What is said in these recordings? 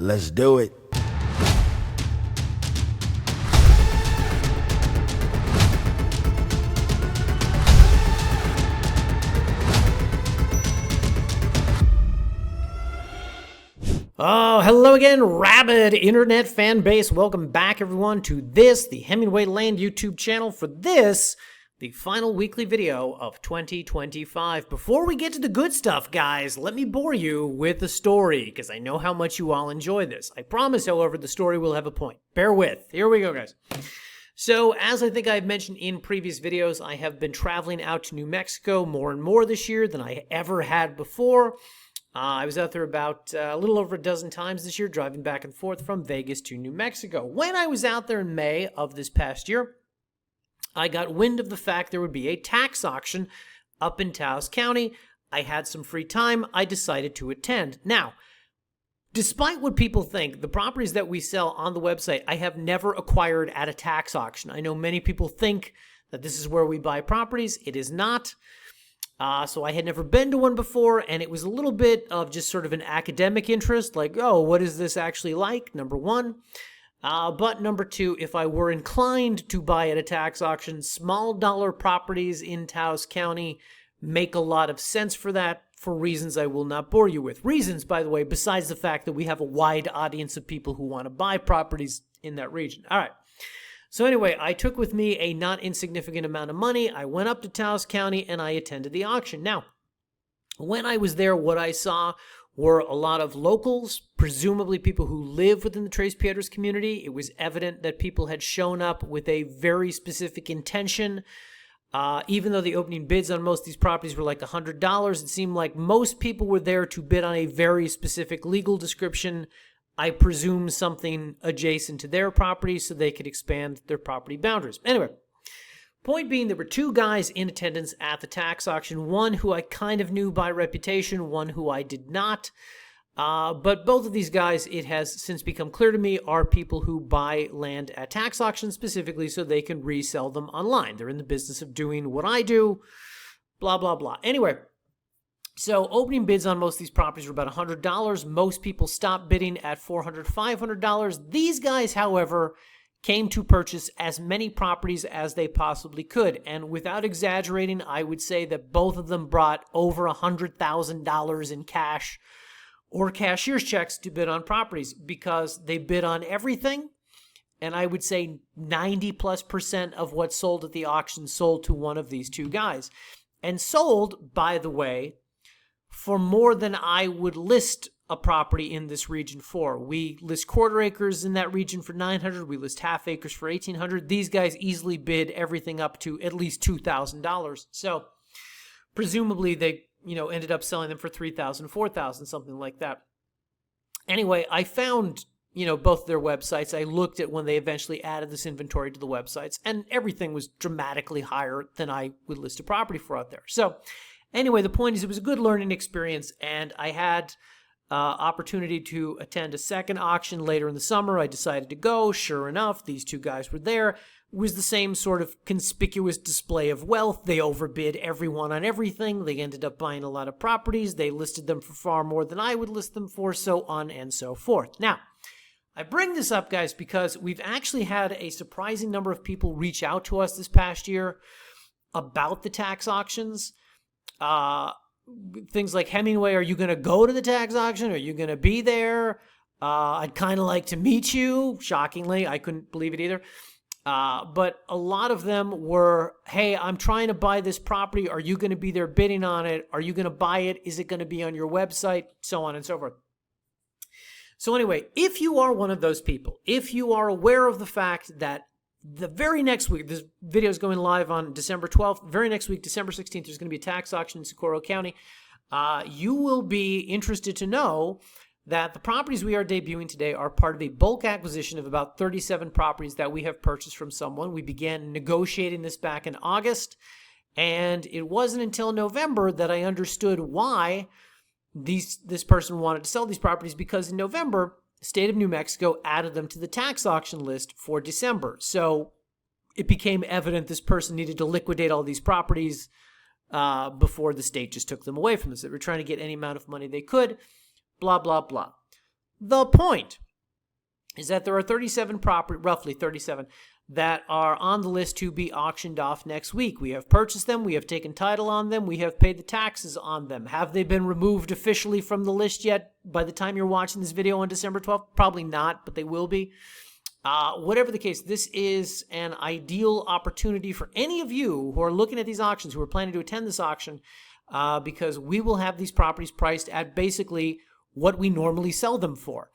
Let's do it. Oh, hello again, rabid internet fan base. Welcome back, everyone, to the Hemingway Land YouTube channel for the final weekly video of 2025. Before we get to the good stuff, guys, let me bore you with the story, because I know how much you all enjoy this. I promise, however, the story will have a point. Bear with. Here we go, guys. So, as I think I've mentioned in previous videos, I have been traveling out to New Mexico more and more this year than I ever had before. I was out there about a little over a dozen times this year, driving back and forth from Vegas to New Mexico. When I was out there in May of this past year, I got wind of the fact there would be a tax auction up in Taos County. I had some free time. I decided to attend. Now, despite what people think, the properties that we sell on the website, I have never acquired at a tax auction. I know many people think that this is where we buy properties. It is not. So I had never been to one before, and it was a little bit of just sort of an academic interest, like, oh, what is this actually like, number one. But number two, if I were inclined to buy at a tax auction, small dollar properties in Taos County make a lot of sense for that, for reasons I will not bore you with. Reasons, by the way, besides the fact that we have a wide audience of people who want to buy properties in that region. All right. So anyway, I took with me a not insignificant amount of money. I went up to Taos County and I attended the auction. Now, when I was there, what I saw were a lot of locals, presumably people who live within the Tres Piedras community. It was evident that people had shown up with a very specific intention. Even though the opening bids on most of these properties were like $100, it seemed like most people were there to bid on a very specific legal description. I presume something adjacent to their property so they could expand their property boundaries. Anyway, point being, there were two guys in attendance at the tax auction, one who I kind of knew by reputation, one who I did not. But both of these guys, it has since become clear to me, are people who buy land at tax auctions specifically so they can resell them online. They're in the business of doing what I do, blah, blah, blah. Anyway, so opening bids on most of these properties were about $100. Most people stopped bidding at $400, $500. These guys, however, came to purchase as many properties as they possibly could. And without exaggerating, I would say that both of them brought over $100,000 in cash or cashier's checks to bid on properties, because they bid on everything. And I would say 90+% of what sold at the auction sold to one of these two guys. And sold, by the way, for more than I would list a property in this region for. We list quarter acres in that region for $900. We list half acres for $1,800. These guys easily bid everything up to at least $2,000. So presumably they, ended up selling them for $3,000, $4,000, something like that. Anyway, I found, both their websites. I looked at when they eventually added this inventory to the websites, and everything was dramatically higher than I would list a property for out there. So anyway, the point is, it was a good learning experience, and I had opportunity to attend a second auction later in the summer. I decided to go. Sure enough, these two guys were there. It was the same sort of conspicuous display of wealth. They overbid everyone on everything. They ended up buying a lot of properties. They listed them for far more than I would list them for, so on and so forth. Now, I bring this up, guys, because we've actually had a surprising number of people reach out to us this past year about the tax auctions. Things like, Hemingway, are you going to go to the tax auction? Are you going to be there? I'd kind of like to meet you. Shockingly, I couldn't believe it either. But a lot of them were, hey, I'm trying to buy this property. Are you going to be there bidding on it? Are you going to buy it? Is it going to be on your website? So on and so forth. So anyway, if you are one of those people, if you are aware of the fact that the very next week, this video is going live on December 12th. Very next week, December 16th, there's going to be a tax auction in Socorro County. You will be interested to know that the properties we are debuting today are part of a bulk acquisition of about 37 properties that we have purchased from someone. We began negotiating this back in August, and it wasn't until November that I understood why this person wanted to sell these properties, because in November, the state of New Mexico added them to the tax auction list for December. So it became evident this person needed to liquidate all these properties before the state just took them away from us. They were trying to get any amount of money they could, blah, blah, blah. The point is that there are 37 property, roughly 37, that are on the list to be auctioned off next week. We have purchased them. We have taken title on them. We have paid the taxes on them. Have they been removed officially from the list yet by the time you're watching this video on December 12th? Probably not, but they will be. Whatever the case, this is an ideal opportunity for any of you who are looking at these auctions, who are planning to attend this auction, because we will have these properties priced at basically what we normally sell them for,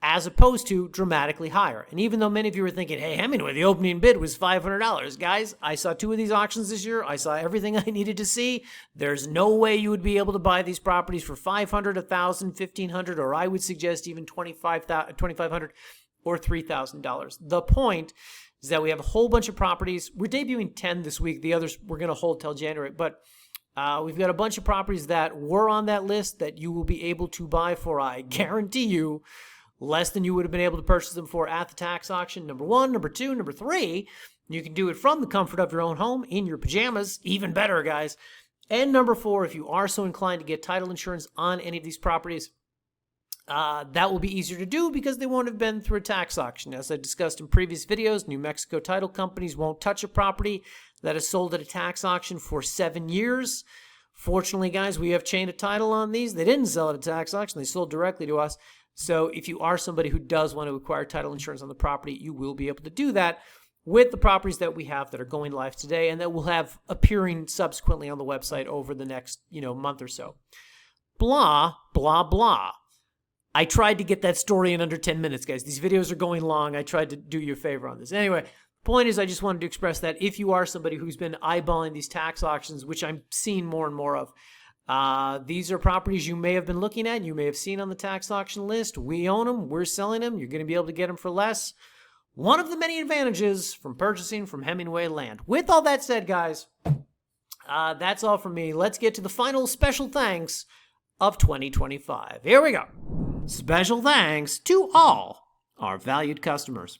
as opposed to dramatically higher. And even though many of you are thinking, hey, Hemingway, the opening bid was $500. Guys, I saw 2 of these auctions this year. I saw everything I needed to see. There's no way you would be able to buy these properties for $500, $1,000, $1,500, or I would suggest even $2,500 or $3,000. The point is that we have a whole bunch of properties. We're debuting 10 this week. The others we're going to hold till January. But we've got a bunch of properties that were on that list that you will be able to buy for, I guarantee you, less than you would have been able to purchase them for at the tax auction. Number 1, number 2, number 3, you can do it from the comfort of your own home, in your pajamas. Even better, guys. And number 4, if you are so inclined to get title insurance on any of these properties, that will be easier to do because they won't have been through a tax auction. As I discussed in previous videos, New Mexico title companies won't touch a property that is sold at a tax auction for 7 years. Fortunately, guys, we have chain of title on these. They didn't sell at a tax auction. They sold directly to us. So if you are somebody who does want to acquire title insurance on the property, you will be able to do that with the properties that we have that are going live today and that will have appearing subsequently on the website over the next, month or so. Blah, blah, blah. I tried to get that story in under 10 minutes, guys. These videos are going long. I tried to do you a favor on this. Anyway, the point is I just wanted to express that if you are somebody who's been eyeballing these tax auctions, which I'm seeing more and more of, these are properties you may have been looking at, you may have seen on the tax auction list. We own them. We're selling them. You're going to be able to get them for less. One of the many advantages from purchasing from Hemingway land. With all that said, guys, that's all from me. Let's get to the final special thanks of 2025. Here we go. Special thanks to all our valued customers.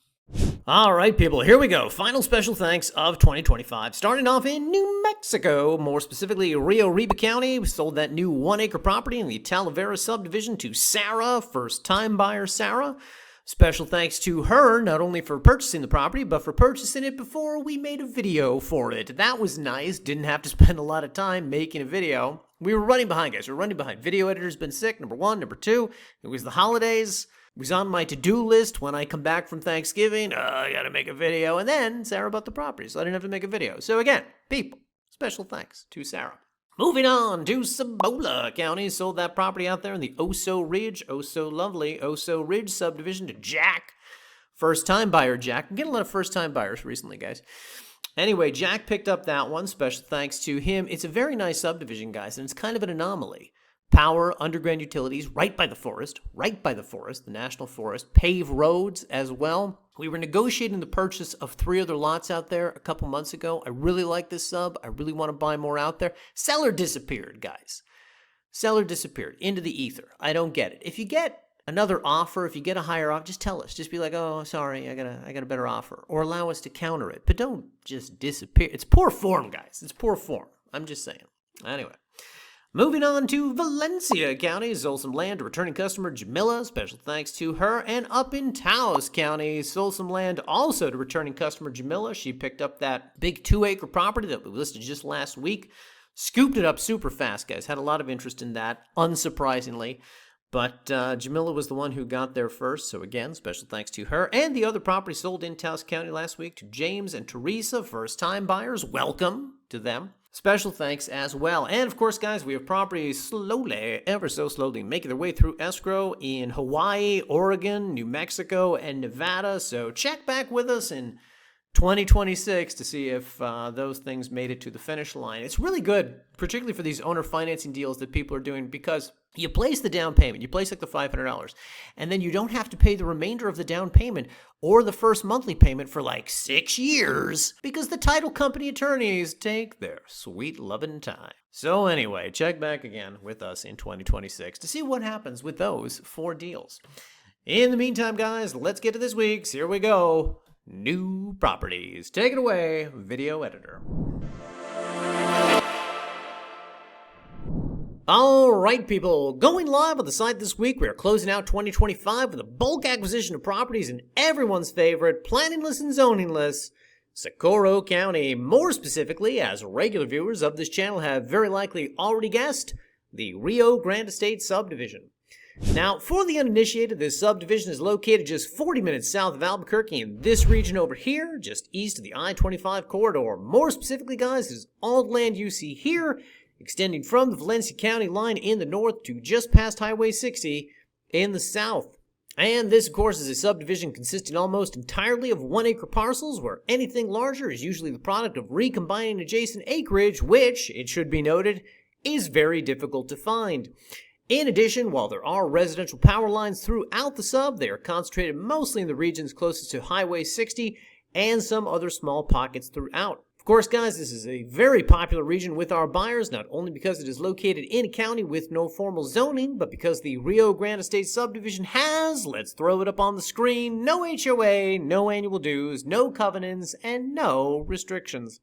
All right, people, here we go. Final special thanks of 2025. Starting off in New Mexico, more specifically Rio Grande County. We sold that new 1-acre property in the Talavera subdivision to Sarah, first-time buyer Sarah. Special thanks to her, not only for purchasing the property, but for purchasing it before we made a video for it. That was nice. Didn't have to spend a lot of time making a video. We were running behind, guys. We were running behind. Video editor's been sick, number 1. Number 2, it was the holidays. It was on my to-do list when I come back from Thanksgiving. I got to make a video. And then Sarah bought the property, so I didn't have to make a video. So again, people, special thanks to Sarah. Moving on to Socorro County. Sold that property out there in the Oso Ridge, Oso lovely Oso Ridge subdivision to Jack. First-time buyer Jack. I'm getting a lot of first-time buyers recently, guys. Anyway, Jack picked up that one. Special thanks to him. It's a very nice subdivision, guys, and it's kind of an anomaly. Power, underground utilities, right by the forest, the national forest, paved roads as well. We were negotiating the purchase of 3 other lots out there a couple months ago. I really like this sub. I really want to buy more out there. Seller disappeared, guys. Seller disappeared into the ether. I don't get it. If you get another offer, if you get a higher offer, just tell us. Just be like, oh, sorry, I got a better offer. Or allow us to counter it. But don't just disappear. It's poor form, guys. It's poor form. I'm just saying. Anyway. Moving on to Valencia County, sold some land to returning customer Jamila. Special thanks to her. And up in Taos County, sold some land also to returning customer Jamila. She picked up that big 2-acre property that we listed just last week. Scooped it up super fast, guys. Had a lot of interest in that, unsurprisingly. But Jamila was the one who got there first. So again, special thanks to her. And the other property sold in Taos County last week to James and Teresa, first-time buyers. Welcome to them. Special thanks as well. And of course, guys, we have properties slowly, ever so slowly, making their way through escrow in Hawaii, Oregon, New Mexico, and Nevada. So check back with us in 2026 to see if those things made it to the finish line. It's really good, particularly for these owner financing deals that people are doing, because you place the down payment, you place like the $500, and then you don't have to pay the remainder of the down payment or the first monthly payment for like 6 years because the title company attorneys take their sweet loving time. So anyway, check back again with us in 2026 to see what happens with those 4 deals. In the meantime, guys, let's get to this week's. Here we go. New properties. Take it away, video editor. All right, people, going live on the site this week, we are closing out 2025 with a bulk acquisition of properties in everyone's favorite planningless and zoningless Socorro County. More specifically, as regular viewers of this channel have very likely already guessed, the Rio Grande Estates subdivision. Now, for the uninitiated, this subdivision is located just 40 minutes south of Albuquerque in this region over here, just east of the I-25 corridor. More specifically, guys, is all the land you see here, extending from the Valencia County line in the north to just past Highway 60 in the south. And this, of course, is a subdivision consisting almost entirely of 1-acre parcels, where anything larger is usually the product of recombining adjacent acreage, which, it should be noted, is very difficult to find. In addition, while there are residential power lines throughout the sub, they are concentrated mostly in the regions closest to Highway 60 and some other small pockets throughout. Of course, guys, this is a very popular region with our buyers, not only because it is located in a county with no formal zoning, but because the Rio Grande Estates subdivision has, let's throw it up on the screen, no HOA, no annual dues, no covenants, and no restrictions.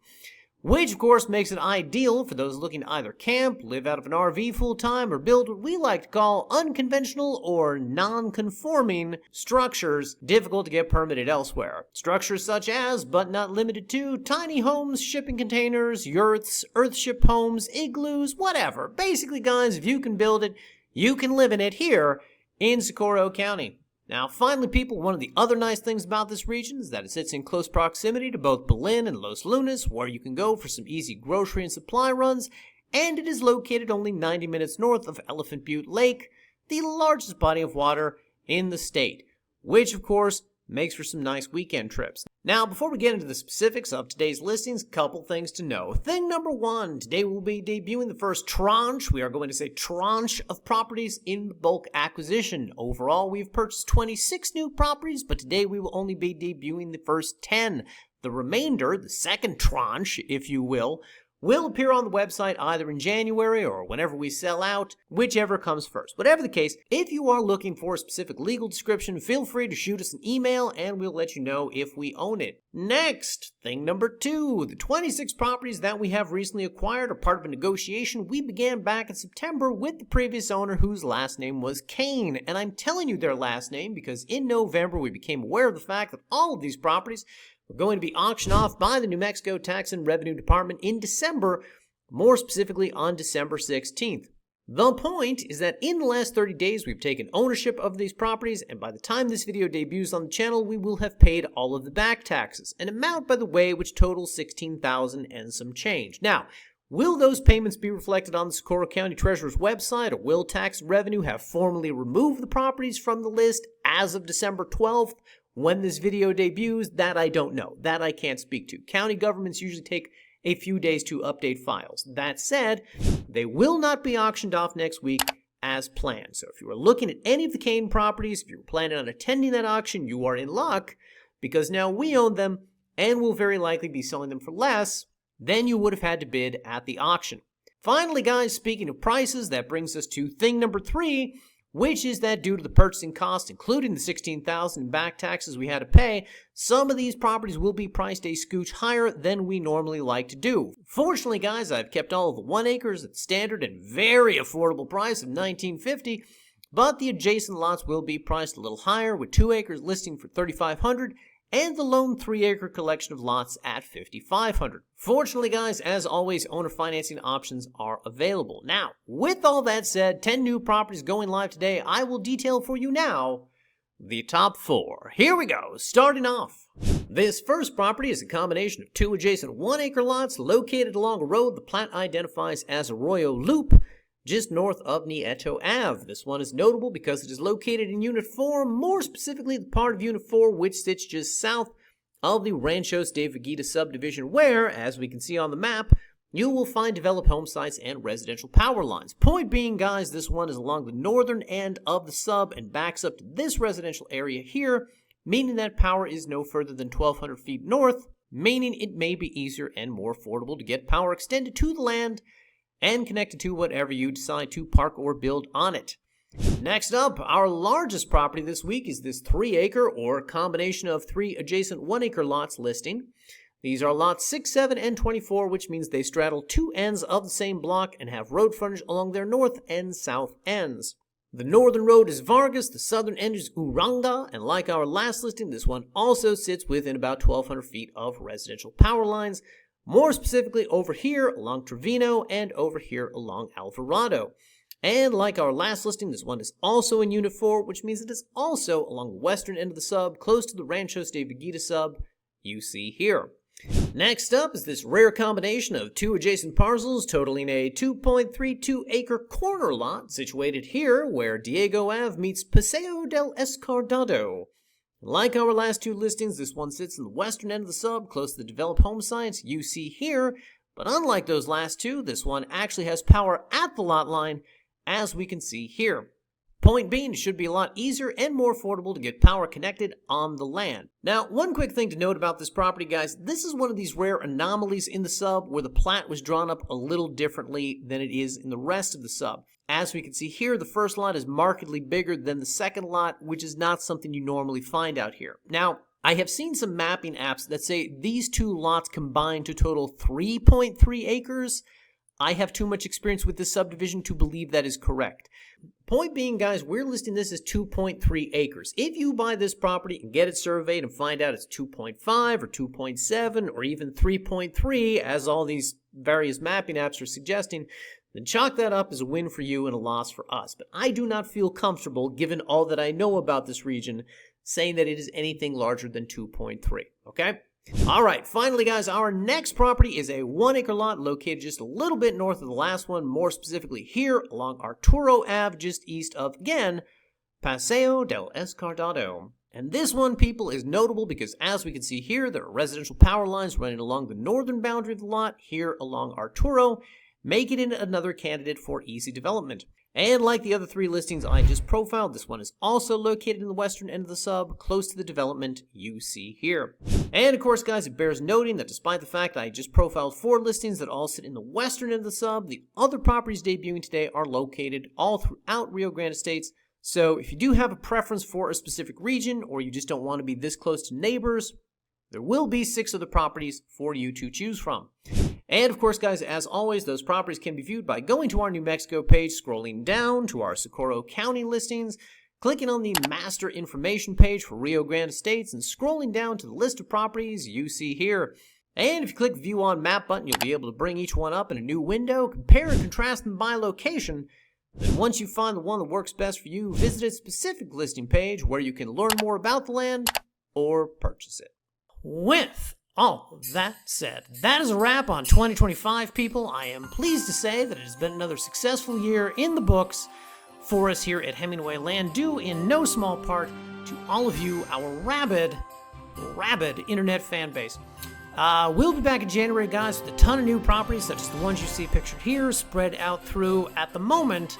Which, of course, makes it ideal for those looking to either camp, live out of an RV full-time, or build what we like to call unconventional or non-conforming structures difficult to get permitted elsewhere. Structures such as, but not limited to, tiny homes, shipping containers, yurts, earthship homes, igloos, whatever. Basically, guys, if you can build it, you can live in it here in Socorro County. Now, finally, people, one of the other nice things about this region is that it sits in close proximity to both Belen and Los Lunas, where you can go for some easy grocery and supply runs, and it is located only 90 minutes north of Elephant Butte Lake, the largest body of water in the state, which, of course, makes for some nice weekend trips. Now, before we get into the specifics of today's listings, a couple things to know. Thing number one, today we'll be debuting the first tranche. We are going to say tranche of properties in bulk acquisition. Overall, we've purchased 26 new properties, but today we will only be debuting the first 10. The remainder, the second tranche, if you will appear on the website either in January or whenever we sell out, whichever comes first. Whatever the case, if you are looking for a specific legal description, feel free to shoot us an email and we'll let you know if we own it. Next, thing number two, the 26 properties that we have recently acquired are part of a negotiation we began back in September with the previous owner whose last name was Kane. And I'm telling you their last name because in November we became aware of the fact that all of these properties were going to be auctioned off by the New Mexico Tax and Revenue Department in December, more specifically on December 16th. The point is that in the last 30 days, we've taken ownership of these properties, and by the time this video debuts on the channel, we will have paid all of the back taxes, an amount, by the way, which totals $16,000 and some change. Now, will those payments be reflected on the Socorro County Treasurer's website, or will Tax and Revenue have formally removed the properties from the list as of December 12th? When this video debuts, that I don't know. That I can't speak to. County governments usually take a few days to update files. That said, they will not be auctioned off next week as planned. So if you are looking at any of the Kane properties, if you're planning on attending that auction, you are in luck because now we own them and will very likely be selling them for less than you would have had to bid at the auction. Finally, guys, speaking of prices, that brings us to thing number three, which is that due to the purchasing cost, including the $16,000 in back taxes we had to pay, some of these properties will be priced a scooch higher than we normally like to do. Fortunately, guys, I've kept all of the 1 acres at standard and very affordable price of $19.50, but the adjacent lots will be priced a little higher, with 2 acres listing for $3,500 and the lone 3-acre collection of lots at $5,500. Fortunately, guys, as always, owner financing options are available. Now, with all that said, 10 new properties going live today. I will detail for you now the top 4. Here we go, starting off. This first property is a combination of 2 adjacent 1-acre lots located along a road the plat identifies as Arroyo Loop, just north of Nieto Ave. This one is notable because it is located in Unit 4, more specifically the part of Unit 4 which sits just south of the Ranchos de Vegeta subdivision where, as we can see on the map, you will find developed home sites and residential power lines. Point being, guys, this one is along the northern end of the sub and backs up to this residential area here, meaning that power is no further than 1,200 feet north, meaning it may be easier and more affordable to get power extended to the land and connected to whatever you decide to park or build on it. Next up, our largest property this week is this 3-acre or combination of 3 adjacent 1-acre lots listing. These are lots 6, 7, and 24, which means they straddle two ends of the same block and have road frontage along their north and south ends. The northern road is Vargas, the southern end is Uranga, and like our last listing, this one also sits within about 1,200 feet of residential power lines, more specifically over here along Trevino and over here along Alvarado. And like our last listing, this one is also in Unit 4, which means it is also along the western end of the sub, close to the Ranchos de Viguita sub you see here. Next up is this rare combination of two adjacent parcels totaling a 2.32 acre corner lot situated here where Diego Ave meets Paseo del Escardado. Like our last two listings, this one sits in the western end of the sub, close to the developed home sites you see here, but unlike those last two, this one actually has power at the lot line, as we can see here. Point being, it should be a lot easier and more affordable to get power connected on the land. Now, one quick thing to note about this property, guys, this is one of these rare anomalies in the sub where the plat was drawn up a little differently than it is in the rest of the sub. As we can see here, the first lot is markedly bigger than the second lot, which is not something you normally find out here. Now, I have seen some mapping apps that say these two lots combine to total 3.3 acres. I have too much experience with this subdivision to believe that is correct. Point being, guys, we're listing this as 2.3 acres. If you buy this property and get it surveyed and find out it's 2.5 or 2.7 or even 3.3, as all these various mapping apps are suggesting, then chalk that up as a win for you and a loss for us. But I do not feel comfortable, given all that I know about this region, saying that it is anything larger than 2.3, okay? All right, finally, guys, our next property is a 1 acre lot located just a little bit north of the last one, more specifically here along Arturo Ave, just east of, again, Paseo del Escardado. And this one, people, is notable because, as we can see here, there are residential power lines running along the northern boundary of the lot, here along Arturo, making it another candidate for easy development. And like the other three listings I just profiled, this one is also located in the western end of the sub, close to the development you see here. And of course, guys, it bears noting that despite the fact I just profiled 4 listings that all sit in the western end of the sub, the other properties debuting today are located all throughout Rio Grande Estates. So if you do have a preference for a specific region, or you just don't want to be this close to neighbors, there will be 6 other properties for you to choose from. And of course, guys, as always, those properties can be viewed by going to our New Mexico page, scrolling down to our Socorro County listings, clicking on the master information page for Rio Grande Estates, and scrolling down to the list of properties you see here. And if you click View on Map button, you'll be able to bring each one up in a new window, compare and contrast them by location. Then once you find the one that works best for you, visit a specific listing page where you can learn more about the land or purchase it. With all that said, that is a wrap on 2025, people. I am pleased to say that it has been another successful year in the books for us here at Hemingway Land, due in no small part to all of you, our rabid internet fan base. We'll be back in January, guys, with a ton of new properties, such as the ones you see pictured here, spread out through, at the moment,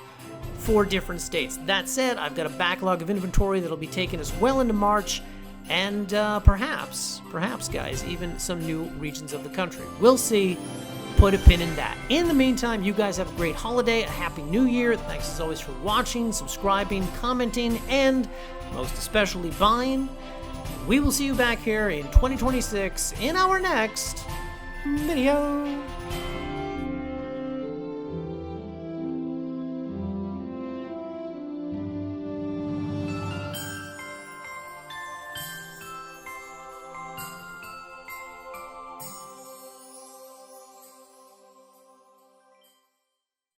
4 different states. That said, I've got a backlog of inventory that'll be taking us well into March, and perhaps, guys, even some new regions of the country. We'll see. Put a pin in that. In the meantime, you guys have a great holiday, a happy new year. Thanks as always for watching, subscribing, commenting, and most especially buying. We will see you back here in 2026 in our next video.